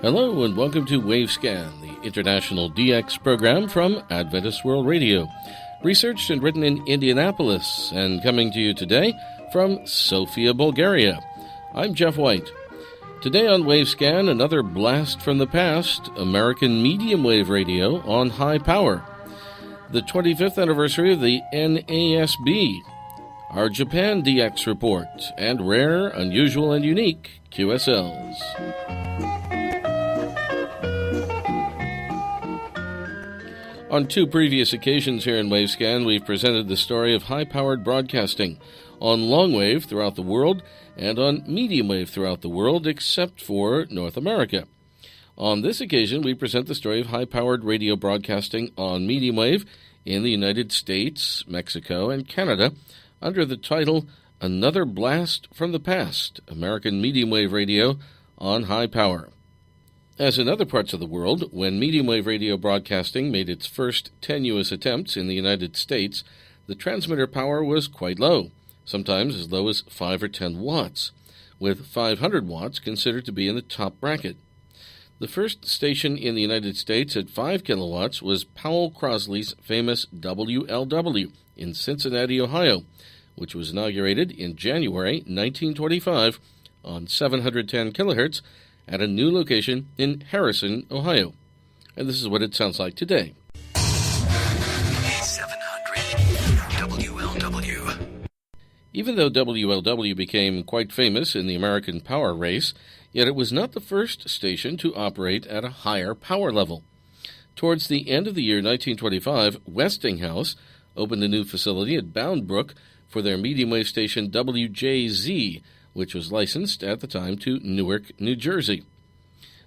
Hello and welcome to Wavescan, the international DX program from Adventist World Radio. Researched and written in Indianapolis and coming to you today from Sofia, Bulgaria. I'm Jeff White. Today on Wavescan, another blast from the past, American medium wave radio on high power. The 25th anniversary of the NASB, our Japan DX report, and rare, unusual, and unique QSLs. On two previous occasions here in Wavescan, we've presented the story of high-powered broadcasting on long wave throughout the world and on medium wave throughout the world, except for North America. On this occasion, we present the story of high-powered radio broadcasting on medium wave in the United States, Mexico, and Canada under the title Another Blast from the Past, American Medium Wave Radio on High Power. As in other parts of the world, when medium wave radio broadcasting made its first tenuous attempts in the United States, the transmitter power was quite low, sometimes as low as 5 or 10 watts, with 500 watts considered to be in the top bracket. The first station in the United States at 5 kilowatts was Powell Crosley's famous WLW in Cincinnati, Ohio, which was inaugurated in January 1925 on 710 kilohertz at a new location in Harrison, Ohio. And this is what it sounds like today. 700 WLW. Even though WLW became quite famous in the American power race, yet it was not the first station to operate at a higher power level. Towards the end of the year 1925, Westinghouse opened a new facility at Bound Brook for their medium wave station WJZ, which was licensed at the time to Newark, New Jersey.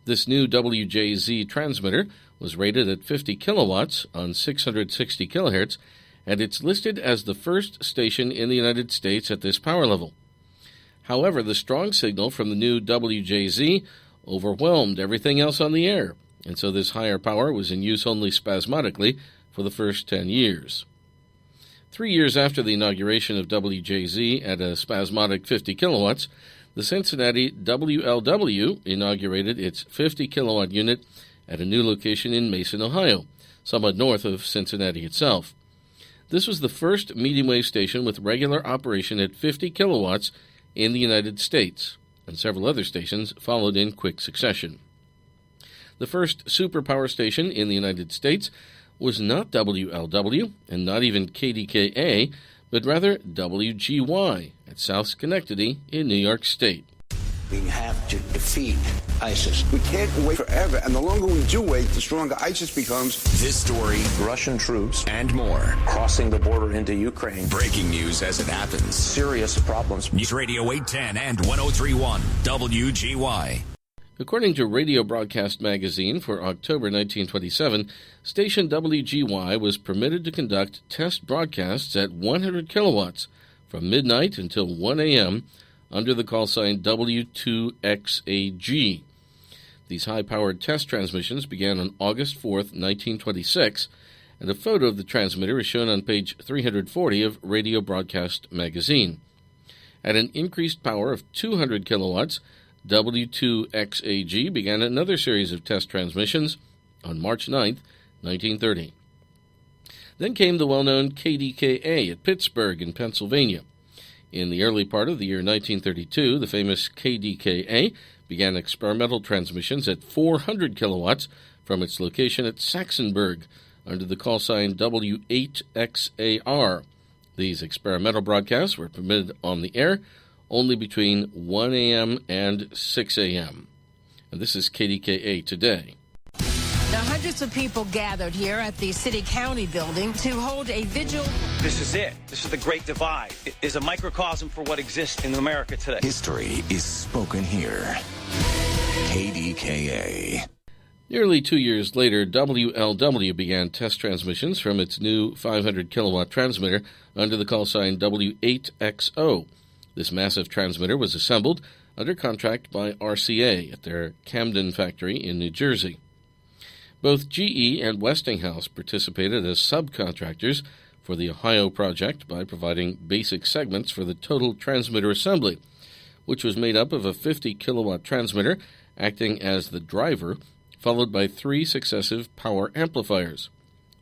This new WJZ transmitter was rated at 50 kilowatts on 660 kilohertz, and it's listed as the first station in the United States at this power level. However, the strong signal from the new WJZ overwhelmed everything else on the air, and so this higher power was in use only spasmodically for the first 10 years. 3 years after the inauguration of WJZ at a spasmodic 50 kilowatts, the Cincinnati WLW inaugurated its 50 kilowatt unit at a new location in Mason, Ohio, somewhat north of Cincinnati itself. This was the first medium wave station with regular operation at 50 kilowatts in the United States, and several other stations followed in quick succession. The first superpower station in the United States was not WLW and not even KDKA, but rather WGY at South Schenectady in New York State. We have to defeat ISIS. We can't wait forever, and the longer we do wait, the stronger ISIS becomes. This story, Russian troops, and more. Crossing the border into Ukraine. Breaking news as it happens. Serious problems. News Radio 810 and 103.1 WGY. According to Radio Broadcast Magazine for October 1927, station WGY was permitted to conduct test broadcasts at 100 kilowatts from midnight until 1 a.m. under the call sign W2XAG. These high-powered test transmissions began on August 4th, 1926, and a photo of the transmitter is shown on page 340 of Radio Broadcast Magazine. At an increased power of 200 kilowatts, W2XAG began another series of test transmissions on March 9, 1930. Then came the well-known KDKA at Pittsburgh in Pennsylvania. In the early part of the year 1932, the famous KDKA began experimental transmissions at 400 kilowatts from its location at Saxonburg under the call sign W8XAR. These experimental broadcasts were permitted on the air only between 1 a.m. and 6 a.m. And this is KDKA today. Now, hundreds of people gathered here at the City-County building to hold a vigil. This is it. This is the Great Divide. It is a microcosm for what exists in America today. History is spoken here. KDKA. Nearly 2 years later, WLW began test transmissions from its new 500 kilowatt transmitter under the call sign W8XO. This massive transmitter was assembled under contract by RCA at their Camden factory in New Jersey. Both GE and Westinghouse participated as subcontractors for the Ohio project by providing basic segments for the total transmitter assembly, which was made up of a 50 kilowatt transmitter acting as the driver, followed by 3 successive power amplifiers.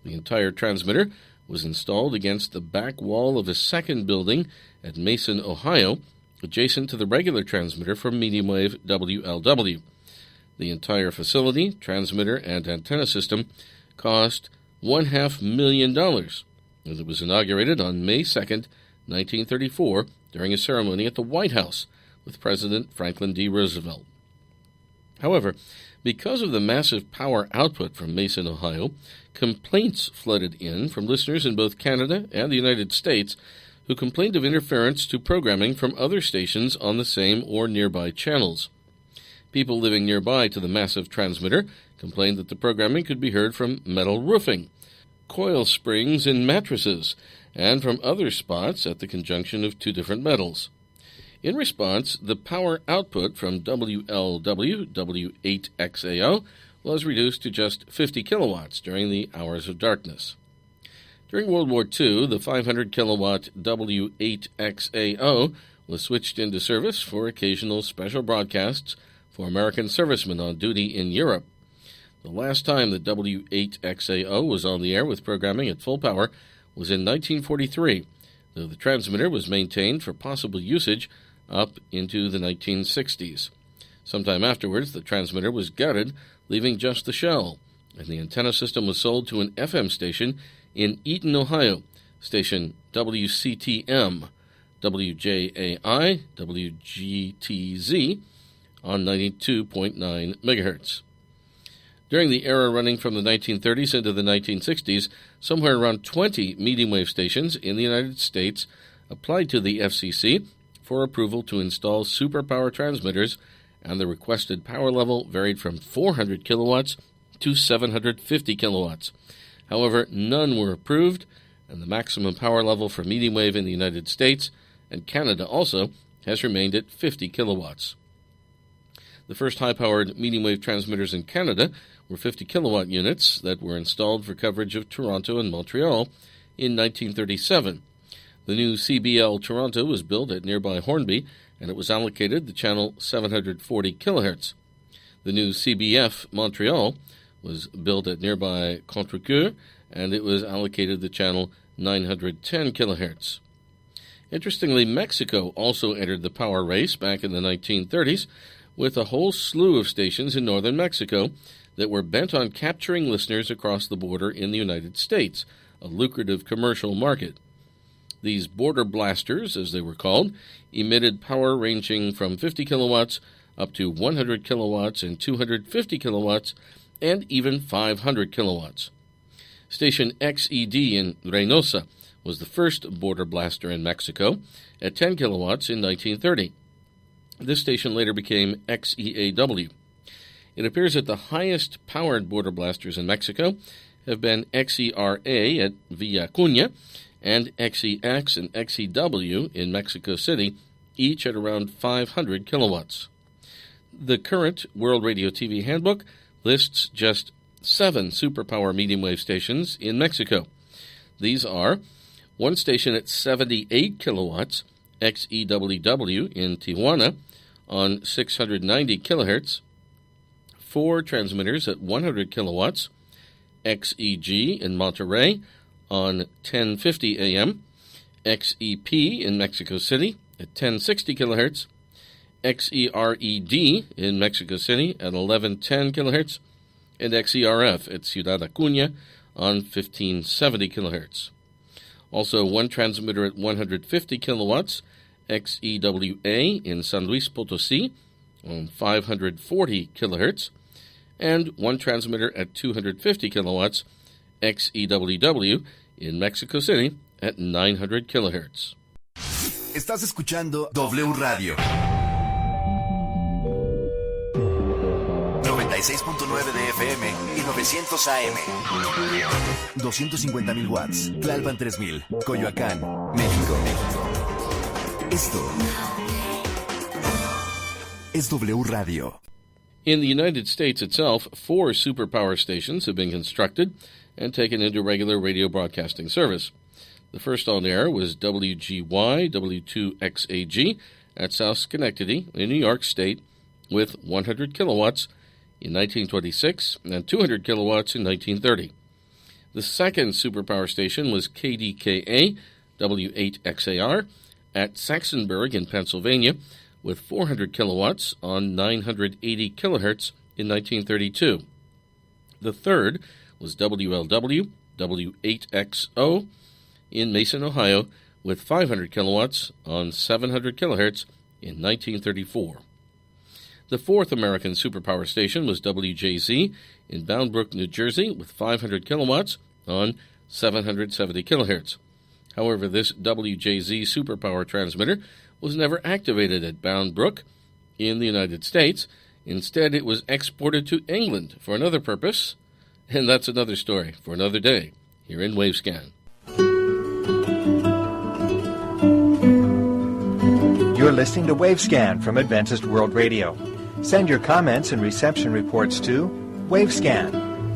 The entire transmitter was installed against the back wall of a second building at Mason, Ohio, adjacent to the regular transmitter from medium wave WLW. The entire facility, transmitter, and antenna system cost $500,000, as it was inaugurated on May 2, 1934, during a ceremony at the White House with President Franklin D. Roosevelt. However, because of the massive power output from Mason, Ohio, complaints flooded in from listeners in both Canada and the United States who complained of interference to programming from other stations on the same or nearby channels. People living nearby to the massive transmitter complained that the programming could be heard from metal roofing, coil springs in mattresses, and from other spots at the conjunction of 2 different metals. In response, the power output from WLW W8XAO was reduced to just 50 kilowatts during the hours of darkness. During World War II, the 500 kilowatt W8XAO was switched into service for occasional special broadcasts for American servicemen on duty in Europe. The last time the W8XAO was on the air with programming at full power was in 1943, though the transmitter was maintained for possible usage up into the 1960s. Sometime afterwards, the transmitter was gutted, leaving just the shell, and the antenna system was sold to an FM station in Eaton, Ohio, station WCTM, WJAI, WGTZ, on 92.9 megahertz. During the era running from the 1930s into the 1960s, somewhere around 20 medium wave stations in the United States applied to the FCC for approval to install superpower transmitters, and the requested power level varied from 400 kilowatts to 750 kilowatts. However, none were approved, and the maximum power level for medium wave in the United States and Canada also has remained at 50 kilowatts. The first high-powered medium wave transmitters in Canada were 50 kilowatt units that were installed for coverage of Toronto and Montreal in 1937. The new CBL Toronto was built at nearby Hornby, and it was allocated the channel 740 kilohertz. The new CBF Montreal was built at nearby Contrecoeur, and it was allocated the channel 910 kilohertz. Interestingly, Mexico also entered the power race back in the 1930s with a whole slew of stations in northern Mexico that were bent on capturing listeners across the border in the United States, a lucrative commercial market. These border blasters, as they were called, emitted power ranging from 50 kilowatts up to 100 kilowatts and 250 kilowatts and even 500 kilowatts. Station XED in Reynosa was the first border blaster in Mexico at 10 kilowatts in 1930. This station later became XEAW. It appears that the highest powered border blasters in Mexico have been XERA at Villacuña and XEX and XEW in Mexico City, each at around 500 kilowatts. The current World Radio TV Handbook lists just 7 superpower medium wave stations in Mexico. These are one station at 78 kilowatts, XEWW in Tijuana on 690 kilohertz, 4 transmitters at 100 kilowatts, XEG in Monterrey on 1050 AM, XEP in Mexico City at 1060 kilohertz, XERED in Mexico City at 1110 kilohertz, and XERF at Ciudad Acuña on 1570 kilohertz. Also, one transmitter at 150 kilowatts, XEWA in San Luis Potosí on 540 kilohertz, and one transmitter at 250 kilowatts, XEWW in Mexico City at 900 kilohertz. Estás escuchando W Radio 96.9 de FM y 900 AM. 250,000 watts. Tlalpan 3000. Coyoacán, México. Esto es W Radio. In the United States itself, 4 superpower stations have been constructed and taken into regular radio broadcasting service. The first on air was WGY W2XAG at South Schenectady in New York State with 100 kilowatts in 1926 and 200 kilowatts in 1930. The second superpower station was KDKA W8XAR at Saxonburg in Pennsylvania with 400 kilowatts on 980 kilohertz in 1932. The third was WLW W8XO in Mason, Ohio with 500 kilowatts on 700 kilohertz in 1934. The fourth American superpower station was WJZ in Bound Brook, New Jersey with 500 kilowatts on 770 kilohertz. However, this WJZ superpower transmitter was never activated at Bound Brook in the United States. Instead, it was exported to England for another purpose, and that's another story for another day here in Wavescan. You're listening to Wavescan from Adventist World Radio. Send your comments and reception reports to Wavescan,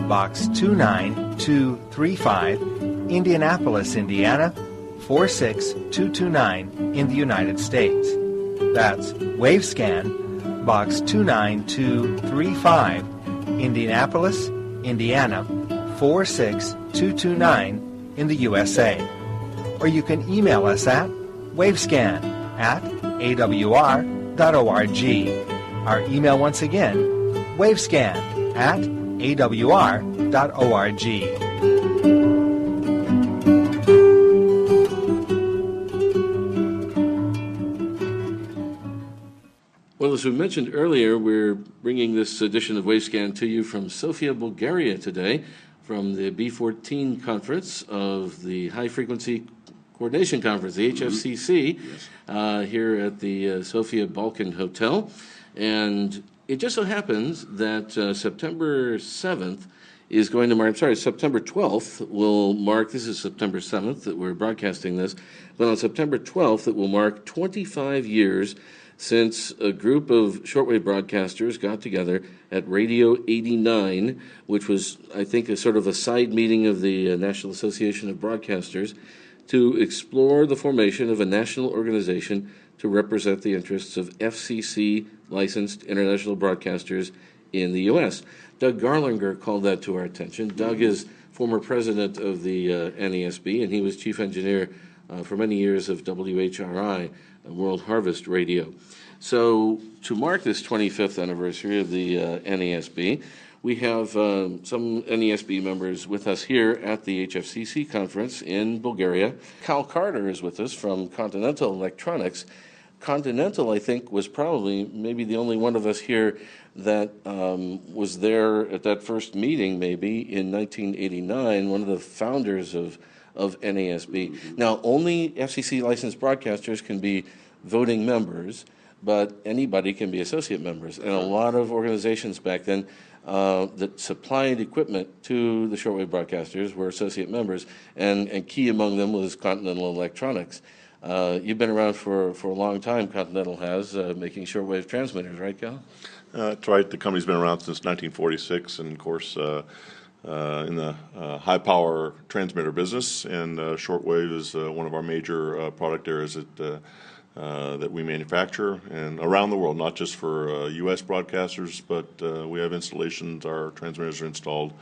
Box 29235, Indianapolis, Indiana, 46229 in the United States. That's Wavescan, Box 29235, Indianapolis, Indiana, 46229 in the USA. Or you can email us at wavescan@awr.org. Our email once again, wavescan@awr.org. Well, as we mentioned earlier, we're bringing this edition of Wavescan to you from Sofia, Bulgaria today, from the B14 conference of the High Frequency Coordination Conference, the HFCC, here at the Sofia Balkan Hotel. And it just so happens that September 7th is going to mark, September 12th will mark, this is September 7th that we're broadcasting this, but on September 12th it will mark 25 years since a group of shortwave broadcasters got together at Radio 89, which was, I think, a sort of a side meeting of the National Association of Broadcasters, to explore the formation of a national organization to represent the interests of FCC-licensed international broadcasters in the U.S. Doug Garlinger called that to our attention. Doug is former president of the NASB, and he was chief engineer for many years of WHRI, World Harvest Radio. So to mark this 25th anniversary of the NASB, we have some NASB members with us here at the HFCC conference in Bulgaria. Cal Carter is with us from Continental Electronics. Continental, I think, was probably maybe the only one of us here that was there at that first meeting, maybe, in 1989, one of the founders of NASB. Now, only FCC-licensed broadcasters can be voting members, but anybody can be associate members. And a lot of organizations back then that supplied equipment to the shortwave broadcasters were associate members, and key among them was Continental Electronics. You've been around for a long time, Continental has, making shortwave transmitters, right, Cal? That's right. The company's been around since 1946, and of course, in the high-power transmitter business, and shortwave is one of our major product areas that we manufacture, and around the world, not just for U.S. broadcasters, but we have installations, our transmitters are installed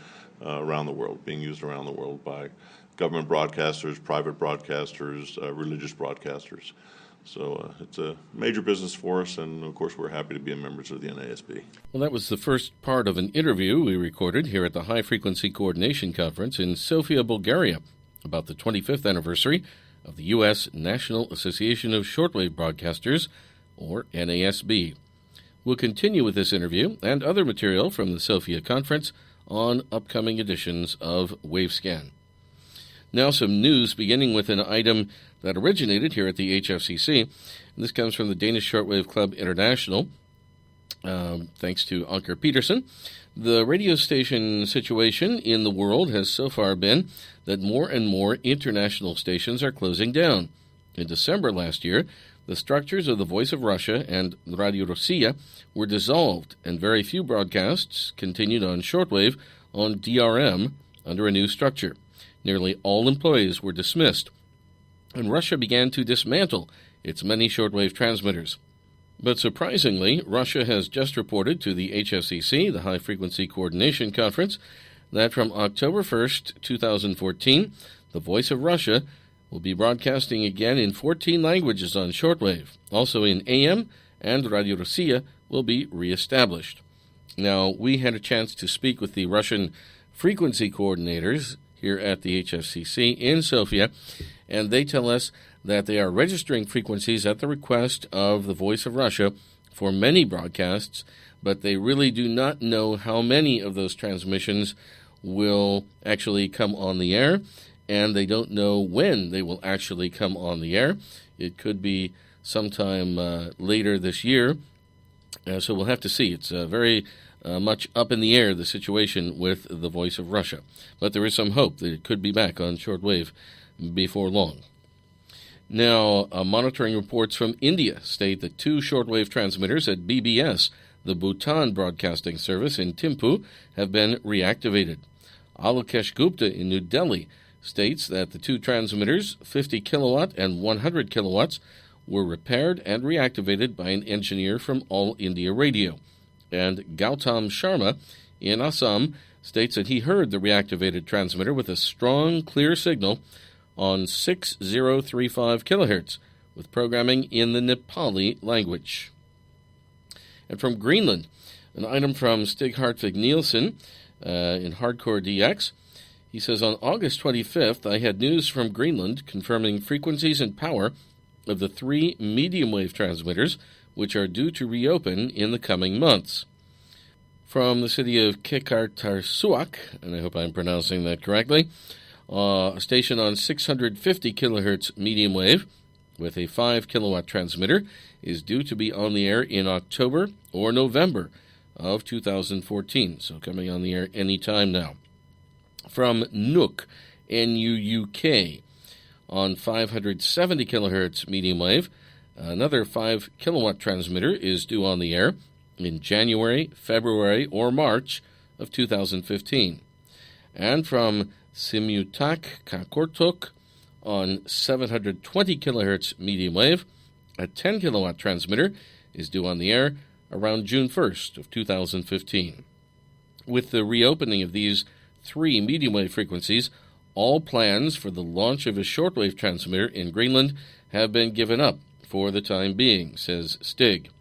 around the world, being used around the world by government broadcasters, private broadcasters, religious broadcasters. So it's a major business for us, and of course we're happy to be members of the NASB. Well, that was the first part of an interview we recorded here at the High Frequency Coordination Conference in Sofia, Bulgaria, about the 25th anniversary of the U.S. National Association of Shortwave Broadcasters, or NASB. We'll continue with this interview and other material from the Sofia Conference on upcoming editions of Wavescan. Now some news, beginning with an item that originated here at the HFCC. This comes from the Danish Shortwave Club International, thanks to Anker Peterson. The radio station situation in the world has so far been that more and more international stations are closing down. In December last year, the structures of the Voice of Russia and Radio Rossiya were dissolved, and very few broadcasts continued on shortwave on DRM under a new structure. Nearly all employees were dismissed, and Russia began to dismantle its many shortwave transmitters. But surprisingly, Russia has just reported to the HFCC, the High Frequency Coordination Conference, that from October 1st, 2014, the Voice of Russia will be broadcasting again in 14 languages on shortwave. Also in AM, and Radio Rossiya will be reestablished. Now, we had a chance to speak with the Russian frequency coordinators here at the HFCC in Sofia, and they tell us that they are registering frequencies at the request of the Voice of Russia for many broadcasts, but they really do not know how many of those transmissions will actually come on the air, and they don't know when they will actually come on the air. It could be sometime later this year, so we'll have to see. It's very much up in the air, the situation with the Voice of Russia. But there is some hope that it could be back on shortwave before long. Now, monitoring reports from India state that 2 shortwave transmitters at BBS, the Bhutan Broadcasting Service in Thimphu, have been reactivated. Alokesh Gupta in New Delhi states that the 2 transmitters, 50 kilowatt and 100 kilowatts, were repaired and reactivated by an engineer from All India Radio. And Gautam Sharma in Assam states that he heard the reactivated transmitter with a strong, clear signal on 6035 kilohertz, with programming in the Nepali language. And from Greenland, an item from Stig Hartvig Nielsen in Hardcore DX. He says, on August 25th, I had news from Greenland confirming frequencies and power of the 3 medium-wave transmitters, which are due to reopen in the coming months. From the city of Kekartarsuaq, and I hope I'm pronouncing that correctly, a station on 650 kilohertz medium wave with a 5 kilowatt transmitter is due to be on the air in October or November of 2014, so coming on the air any time now. From Nuuk, N-U-U-K, on 570 kilohertz medium wave, another 5 kilowatt transmitter is due on the air in January, February, or March of 2015. And from Simutak Kakortok on 720 kilohertz medium wave, a 10 kilowatt transmitter is due on the air around June 1st of 2015. With the reopening of these 3 medium wave frequencies, all plans for the launch of a shortwave transmitter in Greenland have been given up for the time being, says Stig.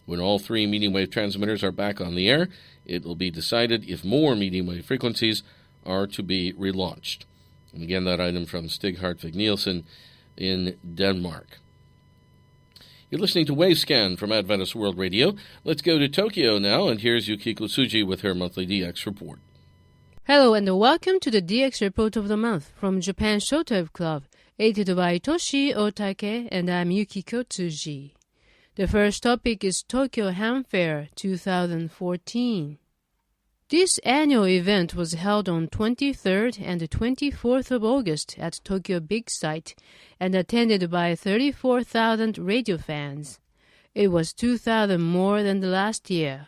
When all 3 medium wave transmitters are back on the air, it will be decided if more medium wave frequencies are to be relaunched. And again, that item from Stig Hartvig Nielsen in Denmark. You're listening to Wavescan from Adventist World Radio. Let's go to Tokyo now, and here's Yukiko Tsuji with her monthly DX report. Hello and welcome to the DX Report of the Month from Japan Shortwave Club, edited by Toshi Otake, and I'm Yukiko Tsuji. The first topic is Tokyo Ham Fair 2014. This annual event was held on 23rd and 24th of August at Tokyo Big Sight and attended by 34,000 radio fans. It was 2,000 more than the last year.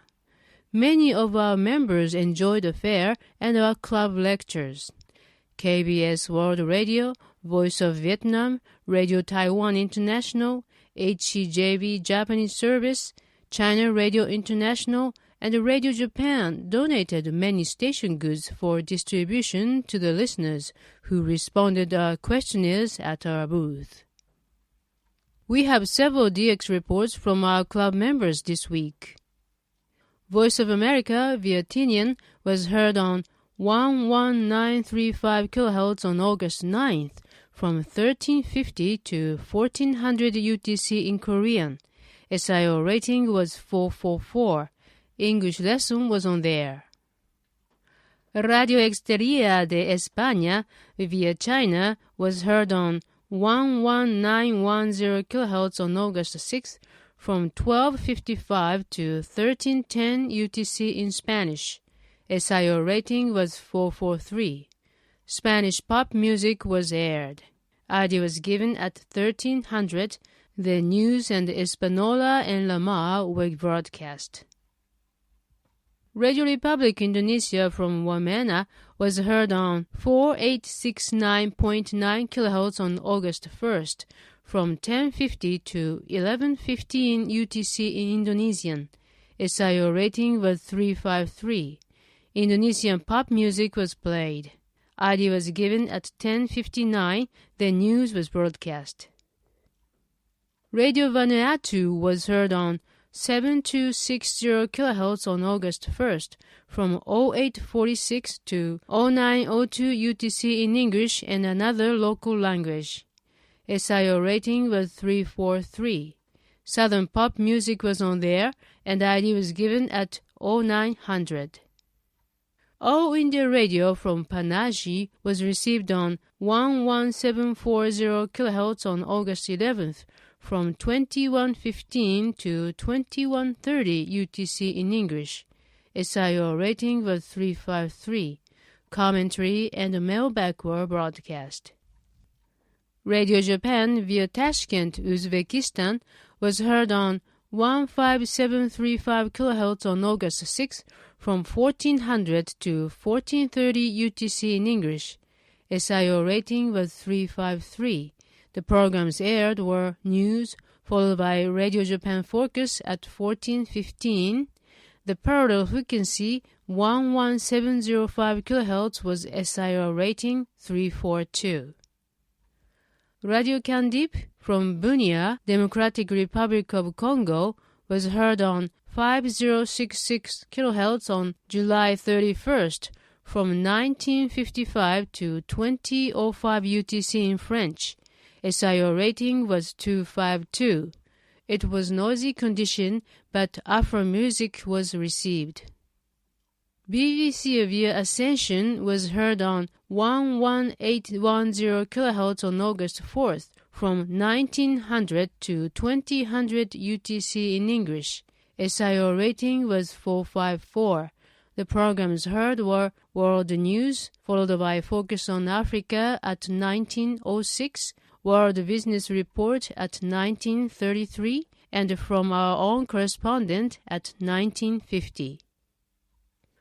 Many of our members enjoyed the fair and our club lectures. KBS World Radio, Voice of Vietnam, Radio Taiwan International, HCJB Japanese Service, China Radio International, and Radio Japan donated many station goods for distribution to the listeners who responded to our questionnaires at our booth. We have several DX reports from our club members this week. Voice of America via Tinian was heard on 11935 kHz on August 9th from 1350 to 1400 UTC in Korean. SIO rating was 444. English lesson was on there. Radio Exterior de España via China was heard on 11910 kHz on August 6th from 1255 to 1310 UTC in Spanish. SIO rating was 443. Spanish pop music was aired. ID was given at 1300. The news and Espanola and Lamar were broadcast. Radio Republic Indonesia from Wamena was heard on 4869.9 kHz on August 1st from 10:50 to 11:15 UTC in Indonesian. SIO rating was 353. Indonesian pop music was played. ID was given at 10:59. The news was broadcast. Radio Vanuatu was heard on 7260 kHz on August 1st from 0846 to 0902 UTC in English and another local language. SIO rating was 343. Southern pop music was on there and ID was given at 0900. All India Radio from Panaji was received on 11740 kHz on August 11th from 21:15 to 21:30 UTC in English. SIO rating was 353. Commentary and mailback were broadcast. Radio Japan via Tashkent, Uzbekistan was heard on 15735 kHz on August 6th from 1400 to 1430 UTC in English. SIO rating was 353. The programs aired were news, followed by Radio Japan Focus at 14:15. The parallel frequency 11705 kHz was SIO rating 342. Radio Kandip from Bunia, Democratic Republic of Congo, was heard on 5066 kHz on July 31st from 1955 to 2005 UTC in French. SIO rating was 252. It was noisy condition, but Afro music was received. BBC via Ascension was heard on 11810 kHz on August 4th from 1900 to 2000 UTC in English. SIO rating was 454. The programs heard were World News, followed by Focus on Africa at 1906, World Business Report at 1933, and From Our Own Correspondent at 1950.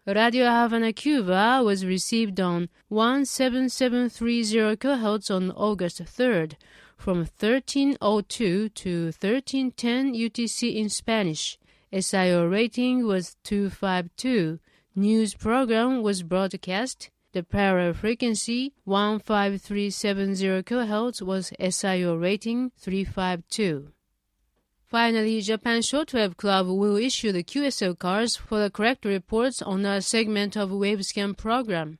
Radio Havana, Cuba was received on 17730 kHz on August 3rd from 1302 to 1310 UTC in Spanish. SIO rating was 252. News program was broadcast. The parallel frequency 15370 kHz was SIO rating 352. Finally, Japan Shortwave Club will issue the QSL cards for the correct reports on our segment of Wavescan program.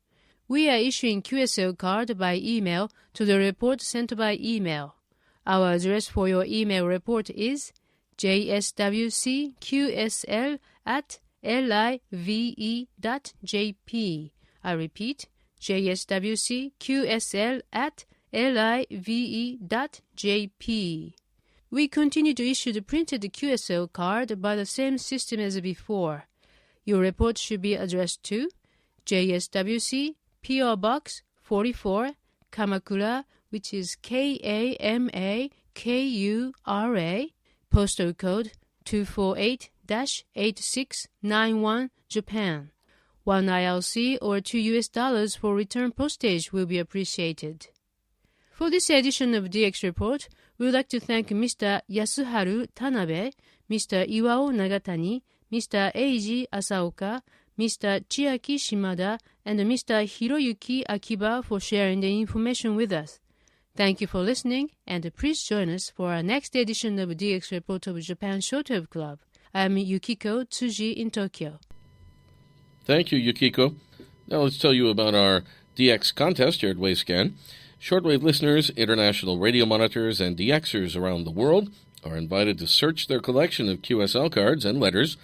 We are issuing QSL card by email to the report sent by email. Our address for your email report is jswcqsl@live.jp. I repeat, jswcqsl@live.jp. We continue to issue the printed QSL card by the same system as before. Your report should be addressed to JSWC PO Box 44, Kamakura, which is KAMAKURA, postal code 248-8691, Japan. $1 ILC or $2 for return postage will be appreciated. For this edition of DX Report, we would like to thank Mr. Yasuharu Tanabe, Mr. Iwao Nagatani, Mr. Eiji Asaoka, Mr. Chiaki Shimada, and Mr. Hiroyuki Akiba for sharing the information with us. Thank you for listening, and please join us for our next edition of DX Report of Japan Shortwave Club. I am Yukiko Tsuji in Tokyo. Thank you, Yukiko. Now let's tell you about our DX contest here at Wavescan. Shortwave listeners, international radio monitors, and DXers around the world are invited to search their collection of QSL cards and letters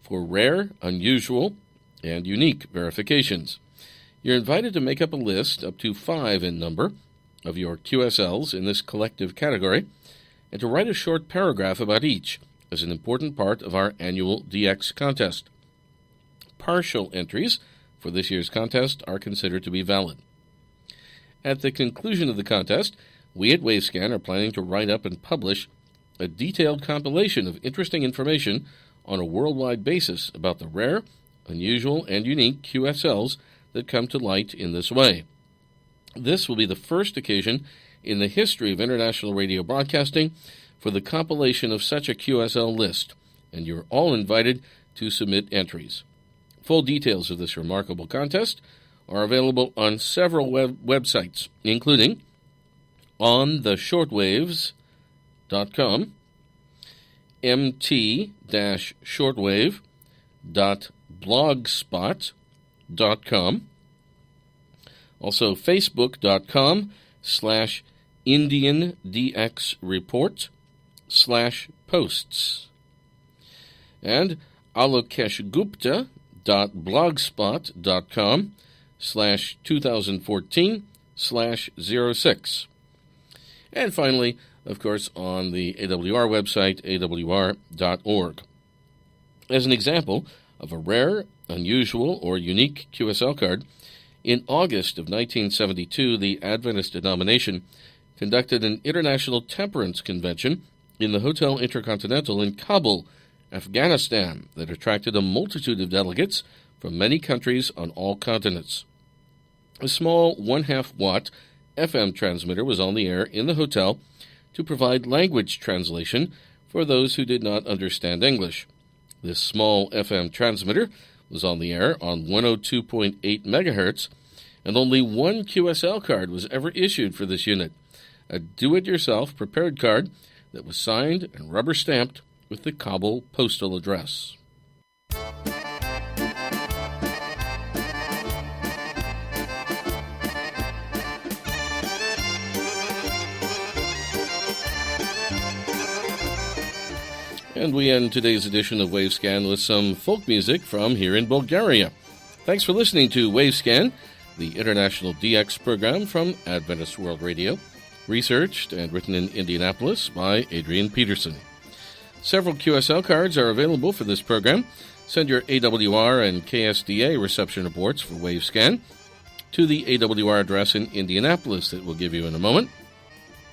for rare, unusual, and unique verifications. You're invited to make up a list, up to 5 in number, of your QSLs in this collective category, and to write a short paragraph about each as an important part of our annual DX contest. Partial entries for this year's contest are considered to be valid. At the conclusion of the contest, we at Wavescan are planning to write up and publish a detailed compilation of interesting information on a worldwide basis about the rare, unusual, and unique QSLs that come to light in this way. This will be the first occasion in the history of international radio broadcasting for the compilation of such a QSL list, and you're all invited to submit entries. Full details of this remarkable contest are available on several websites, including ontheshortwaves.com, mt-shortwave.blogspot.com, also facebook.com/IndianDXReport/posts, and alokeshgupta.blogspot.com/2014/06. And finally, of course, on the AWR website, awr.org. As an example of a rare, unusual, or unique QSL card, in August of 1972, the Adventist denomination conducted an international temperance convention in the Hotel Intercontinental in Kabul, Afghanistan, that attracted a multitude of delegates from many countries on all continents. A small 1/2 watt FM transmitter was on the air in the hotel to provide language translation for those who did not understand English. This small FM transmitter was on the air on 102.8 megahertz, and only one QSL card was ever issued for this unit, a do-it-yourself prepared card that was signed and rubber-stamped with the Kabul postal address. And we end today's edition of Wavescan with some folk music from here in Bulgaria. Thanks for listening to Wavescan, the international DX program from Adventist World Radio, researched and written in Indianapolis by Adrian Peterson. Several QSL cards are available for this program. Send your AWR and KSDA reception reports for Wavescan to the AWR address in Indianapolis that we'll give you in a moment,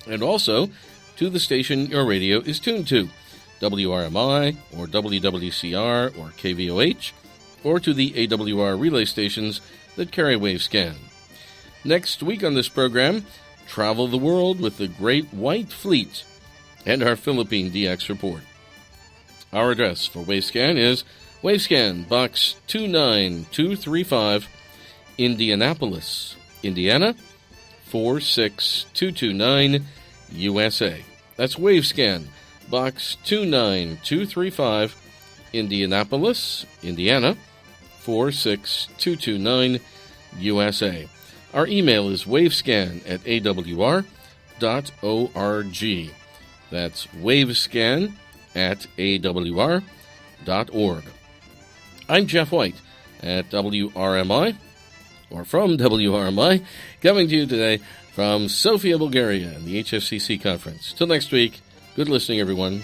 and also to the station your radio is tuned to, WRMI or WWCR or KVOH, or to the AWR relay stations that carry Wavescan. Next week on this program, travel the world with the Great White Fleet and our Philippine DX report. Our address for Wavescan is Wavescan, Box 29235, Indianapolis, Indiana, 46229, USA. That's Wavescan, Box 29235, Indianapolis, Indiana, 46229, USA. Our email is wavescan@awr.org. That's wavescan@awr.org. I'm Jeff White at WRMI, or from WRMI, coming to you today from Sofia, Bulgaria, and the HFCC conference. Till next week, good listening, everyone.